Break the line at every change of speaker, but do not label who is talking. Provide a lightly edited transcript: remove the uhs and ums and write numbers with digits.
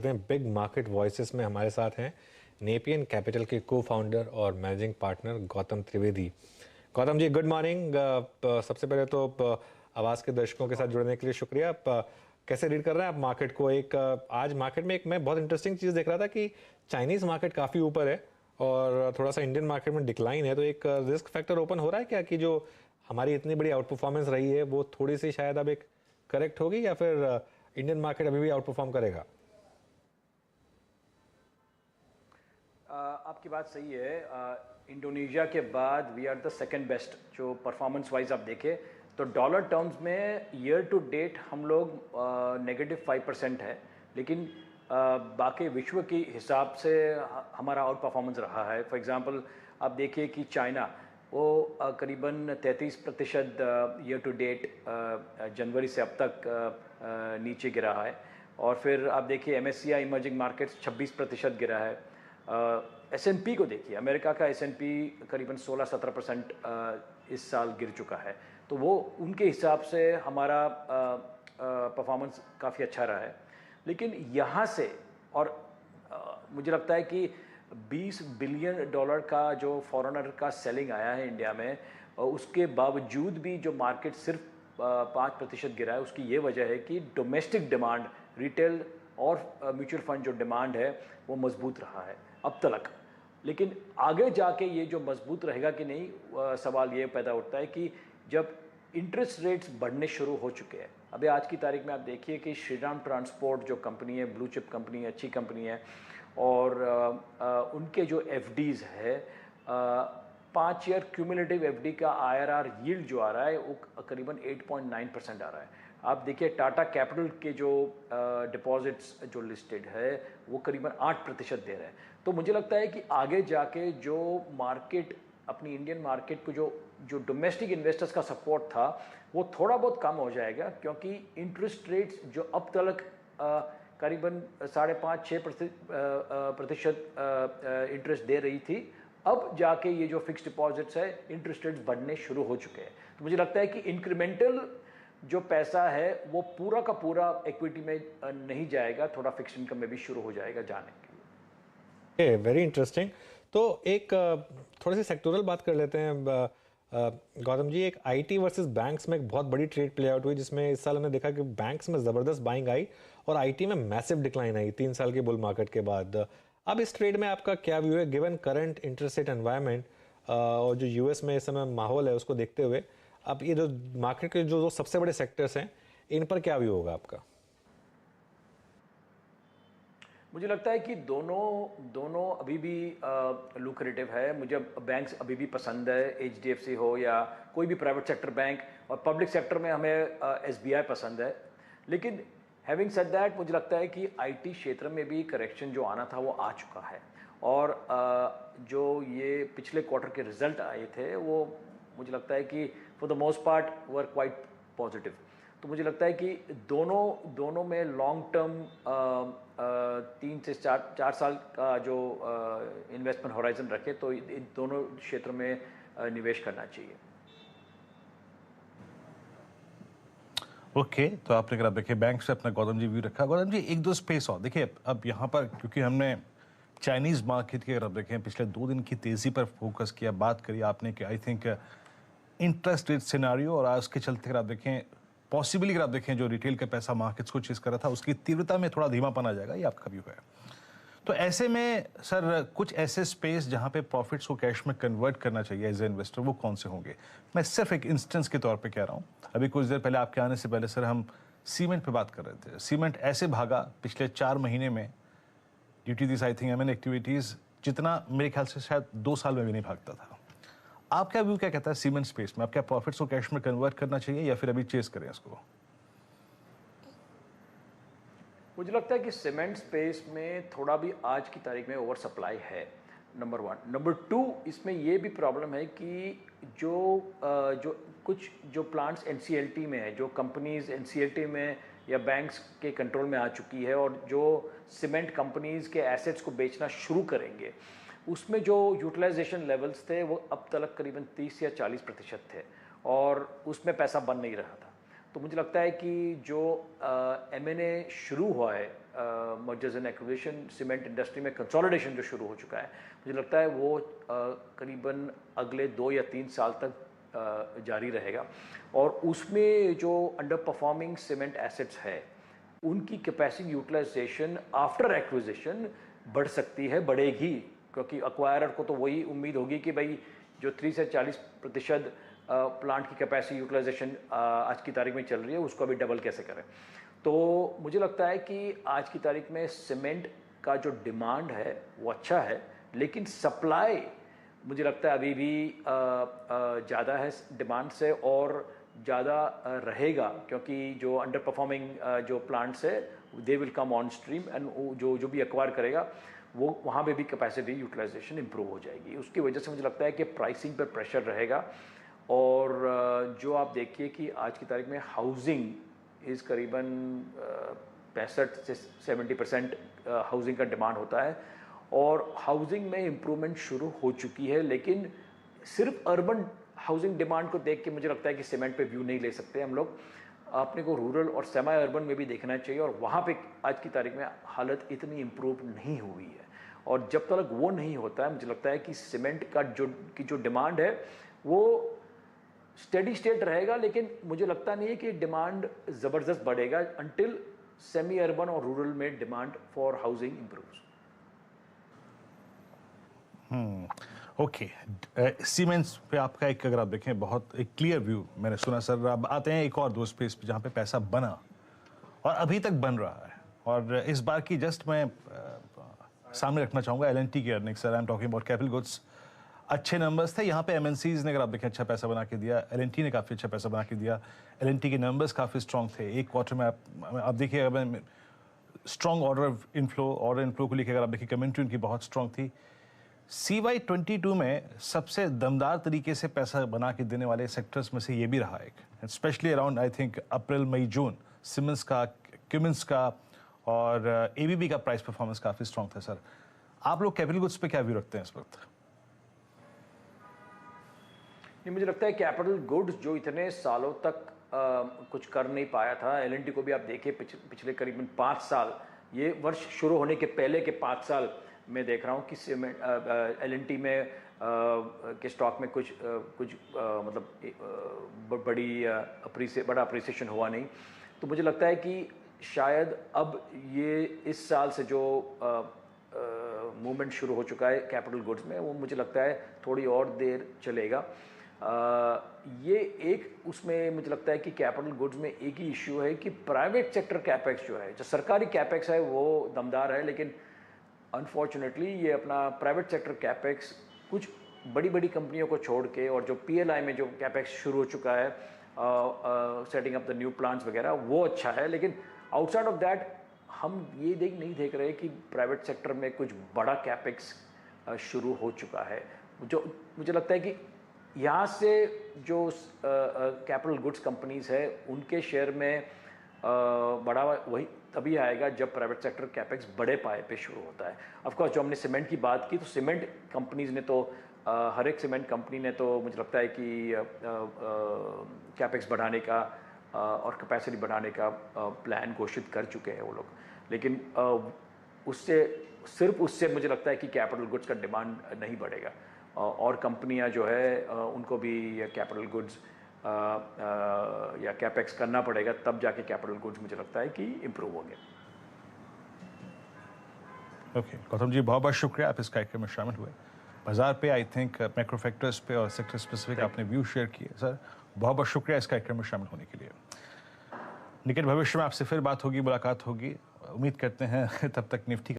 Big market voices में हमारे साथ हैं नेपियन कैपिटल के को फाउंडर और managing partner Gautam Trivedi. Gautam ji, good morning. सबसे पहले तो आवाज़ के दर्शकों के साथ जुड़ने के लिए शुक्रिया। कैसे रीड कर रहे हैं आप मार्केट को? आज मार्केट में मैं बहुत इंटरेस्टिंग चीज़ देख रहा था कि चाइनीज़ मार्केट काफ़ी ऊपर है और थोड़ा सा इंडियन मार्केट में डिक्लाइन है, तो एक रिस्क फैक्टर ओपन हो रहा है क्या कि जो हमारी इतनी बड़ी आउट परफॉर्मेंस रही है वो थोड़ी सी शायद अब एक करेक्ट होगी, या फिर इंडियन मार्केट अभी भी आउट परफॉर्म करेगा?
आपकी बात सही है। इंडोनेशिया के बाद we are the second best जो परफॉर्मेंस वाइज आप देखें तो डॉलर टर्म्स में ईयर टू डेट हम लोग -5% है, लेकिन बाकी विश्व के हिसाब से हमारा आउट परफॉर्मेंस रहा है। फॉर एग्जांपल आप देखिए कि चाइना वो करीबन 33% ईयर टू डेट जनवरी से अब तक नीचे गिरा है। और फिर आप देखिए MSCI इमर्जिंग मार्केट्स 26% गिरा है। S&P को देखिए, अमेरिका का S&P करीबन 16-17% इस साल गिर चुका है। तो वो उनके हिसाब से हमारा परफॉर्मेंस काफ़ी अच्छा रहा है। लेकिन यहाँ से और मुझे लगता है कि $20 बिलियन का जो फॉरेनर का सेलिंग आया है इंडिया में, उसके बावजूद भी जो मार्केट सिर्फ 5% गिरा है, उसकी ये वजह है कि डोमेस्टिक डिमांड, रिटेल और म्यूचुअल फंड जो डिमांड है वो मजबूत रहा है अब तक। लेकिन आगे जाके ये जो मजबूत रहेगा कि नहीं, सवाल ये पैदा होता है कि जब इंटरेस्ट रेट्स बढ़ने शुरू हो चुके हैं। अभी आज की तारीख में आप देखिए कि श्रीराम ट्रांसपोर्ट जो कंपनी है, ब्लू चिप कंपनी है, अच्छी कंपनी है, और उनके जो FDs है 5 ईयर क्यूमुलेटिव FD का IRR यील्ड जो आ रहा है वो करीबन 8.9% आ रहा है। आप देखिए टाटा कैपिटल के जो डिपॉजिट्स जो लिस्टेड है वो करीबन 8% दे रहे हैं। तो मुझे लगता है कि आगे जाके जो मार्केट, अपनी इंडियन मार्केट को जो डोमेस्टिक इन्वेस्टर्स का सपोर्ट था वो थोड़ा बहुत कम हो जाएगा, क्योंकि इंटरेस्ट रेट्स जो अब तक करीबन 5.5-6% इंटरेस्ट दे रही थी, अब जाके ये जो फिक्स डिपॉजिट्स है इंटरेस्ट रेट्स बढ़ने शुरू हो चुके हैं। तो मुझे लगता है कि इंक्रीमेंटल जो पैसा है वो पूरा का पूरा इक्विटी में नहीं जाएगा, थोड़ा फिक्स इनकम में भी शुरू हो जाएगा जाने के लिए।
Very interesting. तो एक थोड़ी सी सेक्टोरल बात कर लेते हैं गौतम जी। एक IT वर्सेस बैंक्स में एक बहुत बड़ी ट्रेड प्ले आउट हुई, जिसमें इस साल हमने देखा कि बैंक्स में ज़बरदस्त बाइंग आई और IT में मैसिव डिक्लाइन आई 3 साल के बुल मार्केट के बाद। अब इस ट्रेड में आपका क्या व्यू है given current interest rate environment और जो US में इस समय माहौल है उसको देखते हुए? अब ये जो मार्केट के जो सबसे बड़े सेक्टर्स हैं, इन पर क्या व्यू होगा आपका?
मुझे लगता है कि दोनों अभी भी लुक्रेटिव है। मुझे बैंक्स अभी भी पसंद है, HDFC हो या कोई भी प्राइवेट सेक्टर बैंक, और पब्लिक सेक्टर में हमें SBI पसंद है। लेकिन हैविंग सेड दैट, मुझे लगता है कि IT क्षेत्र में भी करेक्शन जो आना था वो आ चुका है, और जो ये पिछले क्वार्टर के रिजल्ट आए थे वो मुझे लगता है कि for the most part were quite positive. तो मुझे लगता है कि दोनों में लॉन्ग टर्म 3 से 4 साल का जो इन्वेस्टमेंट होराइजन रखे तो इन दोनों क्षेत्र में निवेश करना चाहिए।
ओके, तो आपने अगर आप देखिए बैंक से अपना गौतम जी व्यू रखा। गौतम जी, एक दो स्पेस और देखिए, अब यहाँ पर क्योंकि हमने चाइनीज़ मार्केट की अगर आप देखें पिछले 2 दिन की तेज़ी पर फोकस किया, बात करी आपने कि I think interest rate scenario और आज के चलते अगर आप देखें पॉसिबली अगर आप देखें जो रिटेल का पैसा मार्केट्स को चीज़ कर रहा था उसकी तीव्रता में थोड़ा धीमापन आ जाएगा, ये आपका व्यू है। तो ऐसे में सर कुछ ऐसे स्पेस जहां पे प्रॉफिट्स को कैश में कन्वर्ट करना चाहिए एज ए इन्वेस्टर, वो कौन से होंगे? मैं सिर्फ एक इंस्टेंस के तौर पे कह रहा हूं। अभी कुछ देर पहले आपके आने से पहले सर हम सीमेंट पे बात कर रहे थे। सीमेंट ऐसे भागा पिछले 4 महीने में due to this I think M&A activities, जितना मेरे ख्याल से शायद 2 साल में भी नहीं भागता था। आपका व्यू क्या कहता है सीमेंट स्पेस में? आप क्या प्रॉफिट्स को कैश में कन्वर्ट करना चाहिए या फिर अभी चेस करें इसको?
मुझे लगता है कि सीमेंट स्पेस में थोड़ा भी आज की तारीख में ओवर सप्लाई है, नंबर 1। नंबर 2, इसमें ये भी प्रॉब्लम है कि जो कुछ जो प्लांट्स NCLT में है, जो कंपनीज NCLT में या बैंक्स के कंट्रोल में आ चुकी है, और जो सीमेंट कंपनीज के एसेट्स को बेचना शुरू करेंगे, उसमें जो यूटिलाइजेशन लेवल्स थे वो अब तक करीबन 30 या 40% थे, और उसमें पैसा बन नहीं रहा था। तो मुझे लगता है कि जो M&A शुरू हुआ है, mergers and acquisition, cement industry में कंसोलिडेशन जो शुरू हो चुका है, मुझे लगता है वो करीबन अगले 2 या 3 साल तक जारी रहेगा। और उसमें जो अंडर परफॉर्मिंग सीमेंट एसेट्स है उनकी कैपेसिटी यूटिलाइजेशन आफ्टर एक्विजिशन बढ़ सकती है, बढ़ेगी, क्योंकि एक्वायरर को तो वही उम्मीद होगी कि भाई जो 30 से 40% प्लांट की कैपेसिटी यूटिलाइजेशन आज की तारीख में चल रही है उसको अभी डबल कैसे करें। तो मुझे लगता है कि आज की तारीख में सीमेंट का जो डिमांड है वो अच्छा है, लेकिन सप्लाई मुझे लगता है अभी भी ज़्यादा है डिमांड से, और ज़्यादा रहेगा, क्योंकि जो अंडर परफॉर्मिंग जो प्लांट्स है they will come on stream, and जो भी एक्वायर करेगा वो वहाँ पे भी कैपेसिटी यूटिलाइजेशन इंप्रूव हो जाएगी। उसकी वजह से मुझे लगता है कि प्राइसिंग पर प्रेशर रहेगा। और जो आप देखिए कि आज की तारीख में हाउसिंग इज़ करीबन 65 से 70% हाउसिंग का डिमांड होता है, और हाउसिंग में इम्प्रूवमेंट शुरू हो चुकी है, लेकिन सिर्फ अर्बन हाउसिंग डिमांड को देख के मुझे लगता है कि सीमेंट पे व्यू नहीं ले सकते हम लोग। अपने को रूरल और सेमी अर्बन में भी देखना चाहिए, और वहाँ पे आज की तारीख में हालत इतनी इम्प्रूव नहीं हुई है। और जब तक वो नहीं होता है मुझे लगता है कि सीमेंट का जो डिमांड है वो स्टेडी स्टेट रहेगा, लेकिन मुझे लगता नहीं है कि डिमांड ज़बरदस्त बढ़ेगा अंटिल सेमी अर्बन और रूरल में demand for housing improves.
Okay, cements पे आपका एक, अगर आप देखें, बहुत एक क्लियर व्यू मैंने सुना सर। अब आते हैं एक और दो स्पेस पे जहाँ पे पैसा बना और अभी तक बन रहा है, और इस बार की जस्ट मैं सामने रखना चाहूँगा L&T की earning. Sir I am talking about capital goods. अच्छे नंबर्स थे यहाँ पे, MNCs ने अगर आप देखें अच्छा पैसा बना के दिया, L&T ने काफ़ी अच्छा पैसा बना के दिया। L&T के नंबर्स काफ़ी स्ट्रॉन्ग थे एक क्वार्टर में। आप देखिए, अगर स्ट्रॉन्ग ऑर्डर इनफ्लो को लेकर अगर आप देखिए, कमेंट्री उनकी बहुत स्ट्रॉन्ग थी। CY 22 में सबसे दमदार तरीके से पैसा बना के देने वाले सेक्टर्स में से ये भी रहा एक, specially around I think April May June. Siemens का, क्यूमिंस का और ABB का प्राइस परफॉर्मेंस काफ़ी स्ट्रॉन्ग था। सर आप लोग कैपिटल गुड्स पे क्या व्यू रखते हैं इस वक्त?
नहीं, मुझे लगता है कैपिटल गुड्स जो इतने सालों तक कुछ कर नहीं पाया था, L&T को भी आप देखिए पिछले करीबन 5 साल, ये वर्ष शुरू होने के पहले के 5 साल मैं देख रहा हूँ कि L&T में के स्टॉक में कुछ मतलब बड़ा अप्रिसिएशन हुआ नहीं। तो मुझे लगता है कि शायद अब ये इस साल से जो मूवमेंट शुरू हो चुका है कैपिटल गुड्स में, वो मुझे लगता है थोड़ी और देर चलेगा। ये एक उसमें मुझे लगता है कि कैपिटल गुड्स में एक ही इश्यू है कि प्राइवेट सेक्टर कैपेक्स जो है, जो सरकारी कैपेक्स है वो दमदार है, लेकिन अनफॉर्चुनेटली ये अपना प्राइवेट सेक्टर कैपेक्स कुछ बड़ी बड़ी कंपनियों को छोड़ के, और जो PLI में जो कैपेक्स शुरू हो चुका है setting up the new plants वगैरह, वो अच्छा है, लेकिन आउटसाइड ऑफ दैट हम ये नहीं देख रहे कि प्राइवेट सेक्टर में कुछ बड़ा कैपेक्स शुरू हो चुका है। जो मुझे लगता है कि यहाँ से जो कैपिटल गुड्स कंपनीज है उनके शेयर में बढ़ावा वही तभी आएगा जब प्राइवेट सेक्टर कैपेक्स बड़े पाए पे शुरू होता है। ऑफ कोर्स जो हमने सीमेंट की बात की, तो सीमेंट कंपनीज ने तो हर एक सीमेंट कंपनी ने तो मुझे लगता है कि कैपेक्स बढ़ाने का और कैपेसिटी बढ़ाने का प्लान घोषित कर चुके हैं वो लोग, लेकिन सिर्फ उससे मुझे लगता है कि कैपिटल गुड्स का डिमांड नहीं बढ़ेगा, और कंपनियां जो है उनको भी कैपिटल गुड्स या कैपेक्स करना पड़ेगा, तब जाके कैपिटल गुड्स मुझे लगता है कि इम्प्रूव होंगे।
ओके गौतम जी, बहुत बहुत शुक्रिया आप इस कार्यक्रम में शामिल हुए। बाजार पे आई थिंक मैक्रो फैक्टर्स पे और सेक्टर स्पेसिफिक आपने व्यू शेयर किए। सर बहुत बहुत शुक्रिया इस कार्यक्रम में शामिल होने के लिए। निकट भविष्य में आपसे फिर बात होगी, मुलाकात होगी, उम्मीद करते हैं। तब तक निफ्टी